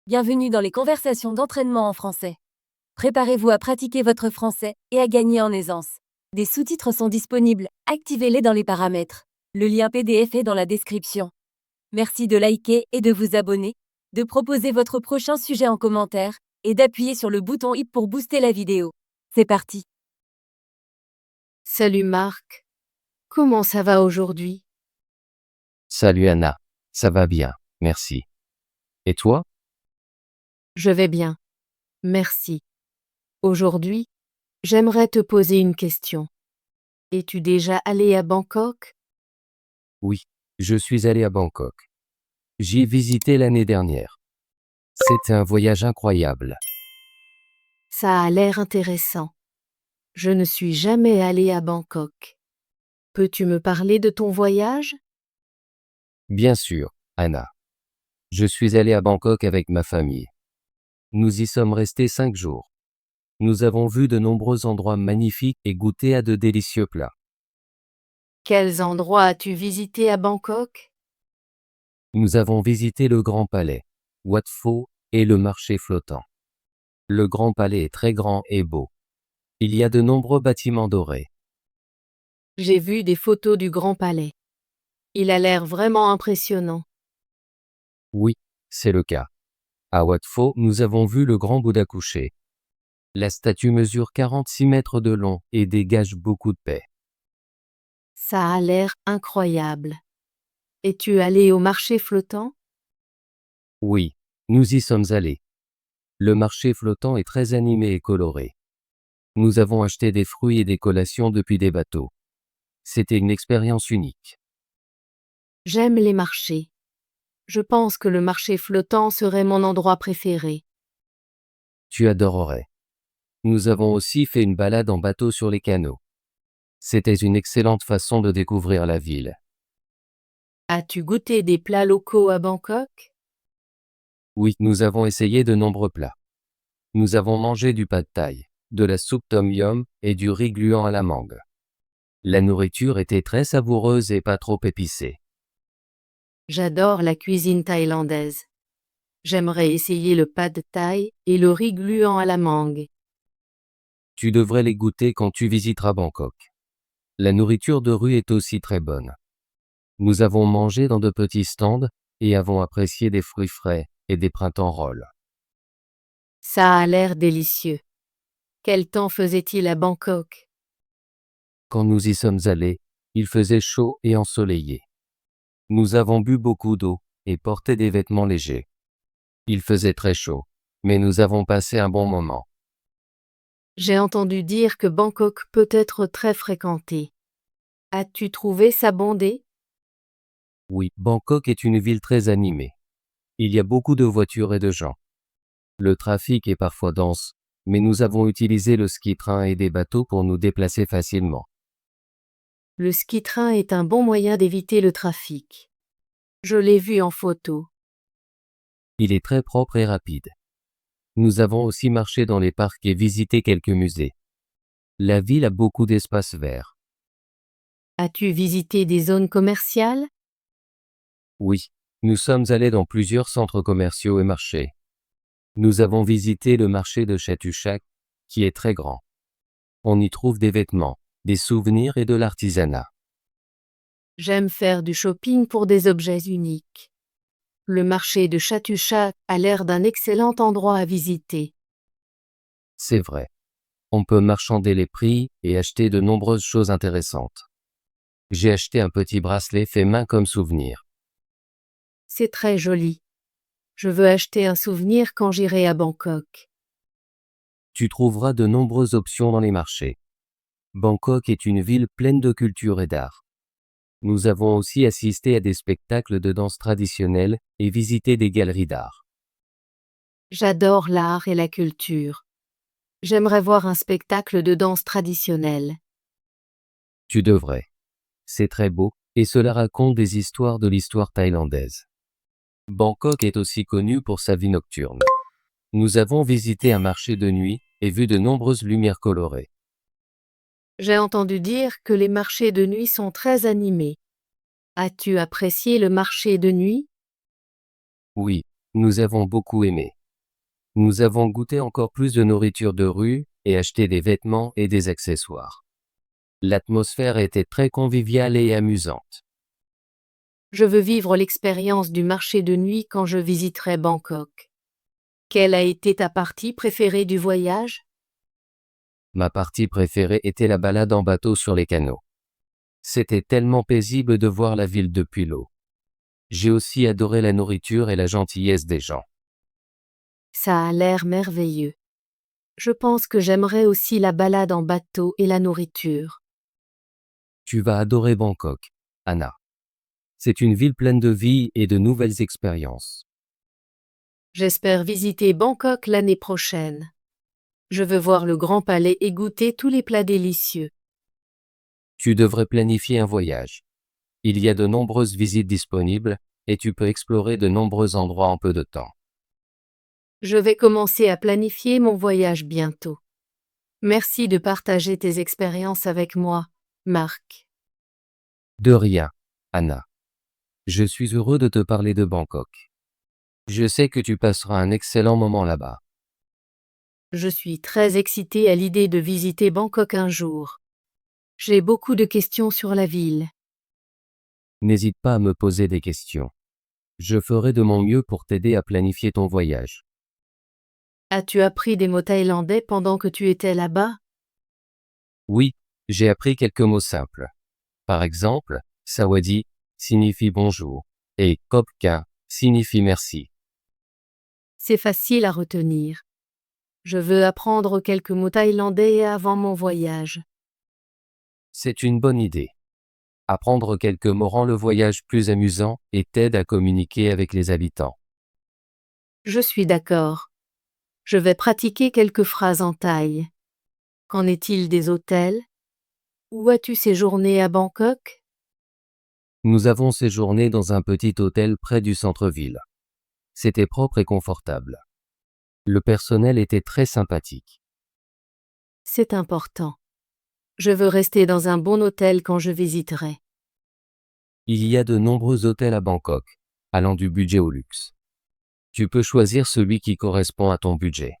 Bienvenue dans les conversations d'entraînement en français. Préparez-vous à pratiquer votre français et à gagner en aisance. Des sous-titres sont disponibles, activez-les dans les paramètres. Le lien PDF est dans la description. Merci de liker et de vous abonner, de proposer votre prochain sujet en commentaire et d'appuyer sur le bouton i pour booster la vidéo. C'est parti. Salut Marc, comment ça va aujourd'hui? Salut Anna, ça va bien, merci. Et toi? Je vais bien, merci. Aujourd'hui, j'aimerais te poser une question. Es-tu déjà allé à Bangkok? Oui, je suis allé à Bangkok. J'y ai visité l'année dernière. C'était un voyage incroyable. Ça a l'air intéressant. Je ne suis jamais allé à Bangkok. Peux-tu me parler de ton voyage? Bien sûr, Anna. Je suis allé à Bangkok avec ma famille. Nous y sommes restés 5 jours. Nous avons vu de nombreux endroits magnifiques et goûté à de délicieux plats. Quels endroits as-tu visité à Bangkok? Nous avons visité le Grand Palais, Wat Pho et le marché flottant. Le Grand Palais est très grand et beau. Il y a de nombreux bâtiments dorés. J'ai vu des photos du Grand Palais. Il a l'air vraiment impressionnant. Oui, c'est le cas. À Wat Pho, nous avons vu le grand Bouddha couché. La statue mesure 46 mètres de long et dégage beaucoup de paix. Ça a l'air incroyable. Es-tu allé au marché flottant? Oui, nous y sommes allés. Le marché flottant est très animé et coloré. Nous avons acheté des fruits et des collations depuis des bateaux. C'était une expérience unique. J'aime les marchés. Je pense que le marché flottant serait mon endroit préféré. Tu adorerais. Nous avons aussi fait une balade en bateau sur les canaux. C'était une excellente façon de découvrir la ville. As-tu goûté des plats locaux à Bangkok? Oui, nous avons essayé de nombreux plats. Nous avons mangé du pad thai, de la soupe tom yum et du riz gluant à la mangue. La nourriture était très savoureuse et pas trop épicée. J'adore la cuisine thaïlandaise. J'aimerais essayer le pad thaï et le riz gluant à la mangue. Tu devrais les goûter quand tu visiteras Bangkok. La nourriture de rue est aussi très bonne. Nous avons mangé dans de petits stands et avons apprécié des fruits frais et des printemps rolls. Ça a l'air délicieux. Quel temps faisait-il à Bangkok? Quand nous y sommes allés, il faisait chaud et ensoleillé. Nous avons bu beaucoup d'eau et porté des vêtements légers. Il faisait très chaud, mais nous avons passé un bon moment. J'ai entendu dire que Bangkok peut être très fréquenté. As-tu trouvé ça bondé? Oui, Bangkok est une ville très animée. Il y a beaucoup de voitures et de gens. Le trafic est parfois dense, mais nous avons utilisé le ski-train et des bateaux pour nous déplacer facilement. Le ski-train est un bon moyen d'éviter le trafic. Je l'ai vu en photo. Il est très propre et rapide. Nous avons aussi marché dans les parcs et visité quelques musées. La ville a beaucoup d'espaces verts. As-tu visité des zones commerciales? Oui, nous sommes allés dans plusieurs centres commerciaux et marchés. Nous avons visité le marché de Chatuchak, qui est très grand. On y trouve des vêtements, des souvenirs et de l'artisanat. J'aime faire du shopping pour des objets uniques. Le marché de Chatuchak a l'air d'un excellent endroit à visiter. C'est vrai. On peut marchander les prix et acheter de nombreuses choses intéressantes. J'ai acheté un petit bracelet fait main comme souvenir. C'est très joli. Je veux acheter un souvenir quand j'irai à Bangkok. Tu trouveras de nombreuses options dans les marchés. Bangkok est une ville pleine de culture et d'art. Nous avons aussi assisté à des spectacles de danse traditionnelle et visité des galeries d'art. J'adore l'art et la culture. J'aimerais voir un spectacle de danse traditionnelle. Tu devrais. C'est très beau, et cela raconte des histoires de l'histoire thaïlandaise. Bangkok est aussi connu pour sa vie nocturne. Nous avons visité un marché de nuit et vu de nombreuses lumières colorées. J'ai entendu dire que les marchés de nuit sont très animés. As-tu apprécié le marché de nuit? Oui, nous avons beaucoup aimé. Nous avons goûté encore plus de nourriture de rue et acheté des vêtements et des accessoires. L'atmosphère était très conviviale et amusante. Je veux vivre l'expérience du marché de nuit quand je visiterai Bangkok. Quelle a été ta partie préférée du voyage? Ma partie préférée était la balade en bateau sur les canaux. C'était tellement paisible de voir la ville depuis l'eau. J'ai aussi adoré la nourriture et la gentillesse des gens. Ça a l'air merveilleux. Je pense que j'aimerais aussi la balade en bateau et la nourriture. Tu vas adorer Bangkok, Anna. C'est une ville pleine de vie et de nouvelles expériences. J'espère visiter Bangkok l'année prochaine. Je veux voir le Grand Palais et goûter tous les plats délicieux. Tu devrais planifier un voyage. Il y a de nombreuses visites disponibles et tu peux explorer de nombreux endroits en peu de temps. Je vais commencer à planifier mon voyage bientôt. Merci de partager tes expériences avec moi, Marc. De rien, Anna. Je suis heureux de te parler de Bangkok. Je sais que tu passeras un excellent moment là-bas. Je suis très excitée à l'idée de visiter Bangkok un jour. J'ai beaucoup de questions sur la ville. N'hésite pas à me poser des questions. Je ferai de mon mieux pour t'aider à planifier ton voyage. As-tu appris des mots thaïlandais pendant que tu étais là-bas? Oui, j'ai appris quelques mots simples. Par exemple, Sawadi signifie bonjour et Kopka signifie merci. C'est facile à retenir. Je veux apprendre quelques mots thaïlandais avant mon voyage. C'est une bonne idée. Apprendre quelques mots rend le voyage plus amusant et t'aide à communiquer avec les habitants. Je suis d'accord. Je vais pratiquer quelques phrases en thaï. Qu'en est-il des hôtels? Où as-tu séjourné à Bangkok? Nous avons séjourné dans un petit hôtel près du centre-ville. C'était propre et confortable. Le personnel était très sympathique. C'est important. Je veux rester dans un bon hôtel quand je visiterai. Il y a de nombreux hôtels à Bangkok, allant du budget au luxe. Tu peux choisir celui qui correspond à ton budget.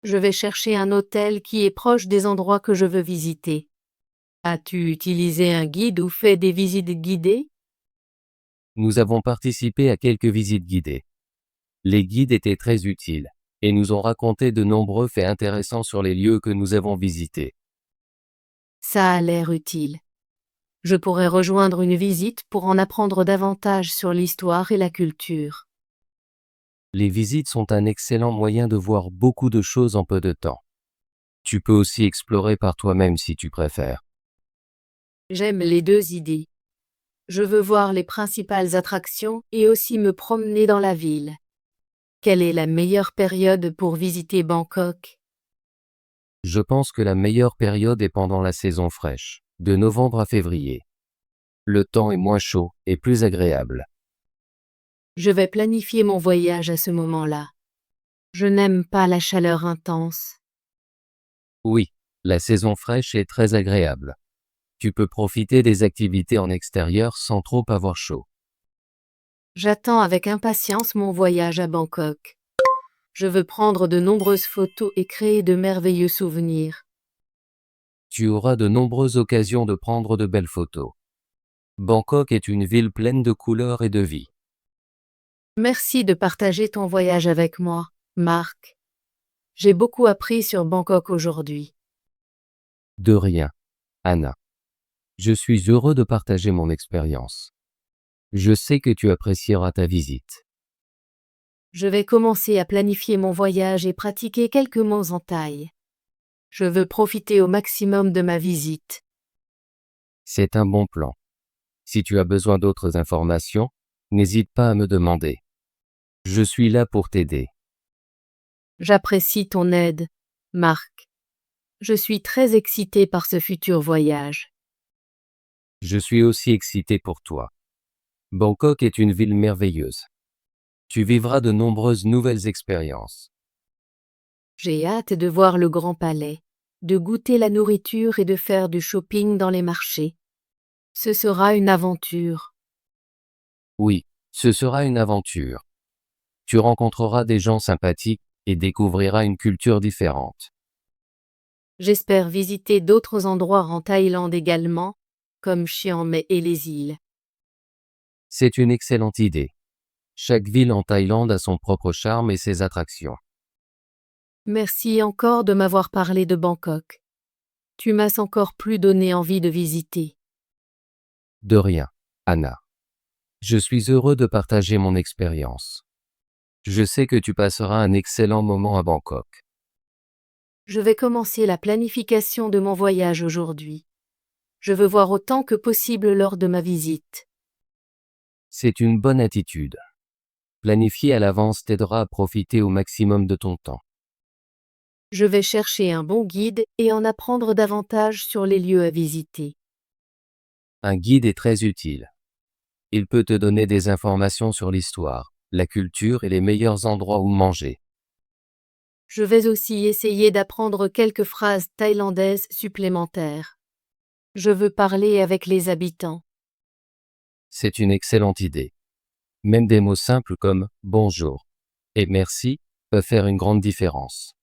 Je vais chercher un hôtel qui est proche des endroits que je veux visiter. As-tu utilisé un guide ou fait des visites guidées? Nous avons participé à quelques visites guidées. Les guides étaient très utiles et nous ont raconté de nombreux faits intéressants sur les lieux que nous avons visités. Ça a l'air utile. Je pourrais rejoindre une visite pour en apprendre davantage sur l'histoire et la culture. Les visites sont un excellent moyen de voir beaucoup de choses en peu de temps. Tu peux aussi explorer par toi-même si tu préfères. J'aime les deux idées. Je veux voir les principales attractions et aussi me promener dans la ville. Quelle est la meilleure période pour visiter Bangkok? Je pense que la meilleure période est pendant la saison fraîche, de novembre à février. Le temps est moins chaud et plus agréable. Je vais planifier mon voyage à ce moment-là. Je n'aime pas la chaleur intense. Oui, la saison fraîche est très agréable. Tu peux profiter des activités en extérieur sans trop avoir chaud. J'attends avec impatience mon voyage à Bangkok. Je veux prendre de nombreuses photos et créer de merveilleux souvenirs. Tu auras de nombreuses occasions de prendre de belles photos. Bangkok est une ville pleine de couleurs et de vie. Merci de partager ton voyage avec moi, Marc. J'ai beaucoup appris sur Bangkok aujourd'hui. De rien, Anna. Je suis heureux de partager mon expérience. Je sais que tu apprécieras ta visite. Je vais commencer à planifier mon voyage et pratiquer quelques mots en thaï. Je veux profiter au maximum de ma visite. C'est un bon plan. Si tu as besoin d'autres informations, n'hésite pas à me demander. Je suis là pour t'aider. J'apprécie ton aide, Marc. Je suis très excitée par ce futur voyage. Je suis aussi excité pour toi. Bangkok est une ville merveilleuse. Tu vivras de nombreuses nouvelles expériences. J'ai hâte de voir le Grand Palais, de goûter la nourriture et de faire du shopping dans les marchés. Ce sera une aventure. Oui, ce sera une aventure. Tu rencontreras des gens sympathiques et découvrira une culture différente. J'espère visiter d'autres endroits en Thaïlande également, comme Chiang Mai et les îles. C'est une excellente idée. Chaque ville en Thaïlande a son propre charme et ses attractions. Merci encore de m'avoir parlé de Bangkok. Tu m'as encore plus donné envie de visiter. De rien, Anna. Je suis heureux de partager mon expérience. Je sais que tu passeras un excellent moment à Bangkok. Je vais commencer la planification de mon voyage aujourd'hui. Je veux voir autant que possible lors de ma visite. C'est une bonne attitude. Planifier à l'avance t'aidera à profiter au maximum de ton temps. Je vais chercher un bon guide et en apprendre davantage sur les lieux à visiter. Un guide est très utile. Il peut te donner des informations sur l'histoire, la culture et les meilleurs endroits où manger. Je vais aussi essayer d'apprendre quelques phrases thaïlandaises supplémentaires. Je veux parler avec les habitants. C'est une excellente idée. Même des mots simples comme bonjour et merci peuvent faire une grande différence.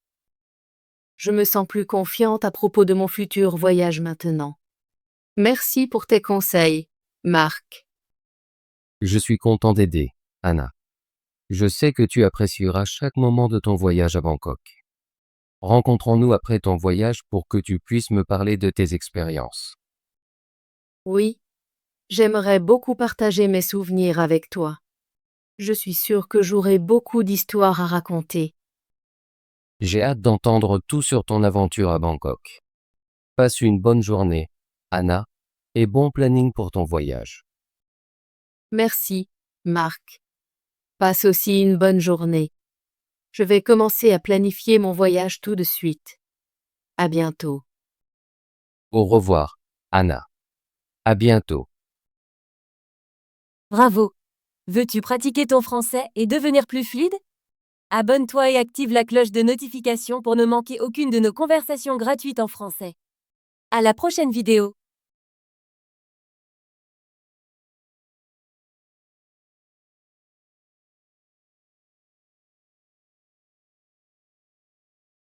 Je me sens plus confiante à propos de mon futur voyage maintenant. Merci pour tes conseils, Marc. Je suis content d'aider, Anna. Je sais que tu apprécieras chaque moment de ton voyage à Bangkok. Rencontrons-nous après ton voyage pour que tu puisses me parler de tes expériences. Oui, j'aimerais beaucoup partager mes souvenirs avec toi. Je suis sûre que j'aurai beaucoup d'histoires à raconter. J'ai hâte d'entendre tout sur ton aventure à Bangkok. Passe une bonne journée, Anna, et bon planning pour ton voyage. Merci, Marc. Passe aussi une bonne journée. Je vais commencer à planifier mon voyage tout de suite. À bientôt. Au revoir, Anna. À bientôt. Bravo! Veux-tu pratiquer ton français et devenir plus fluide? Abonne-toi et active la cloche de notification pour ne manquer aucune de nos conversations gratuites en français. À la prochaine vidéo!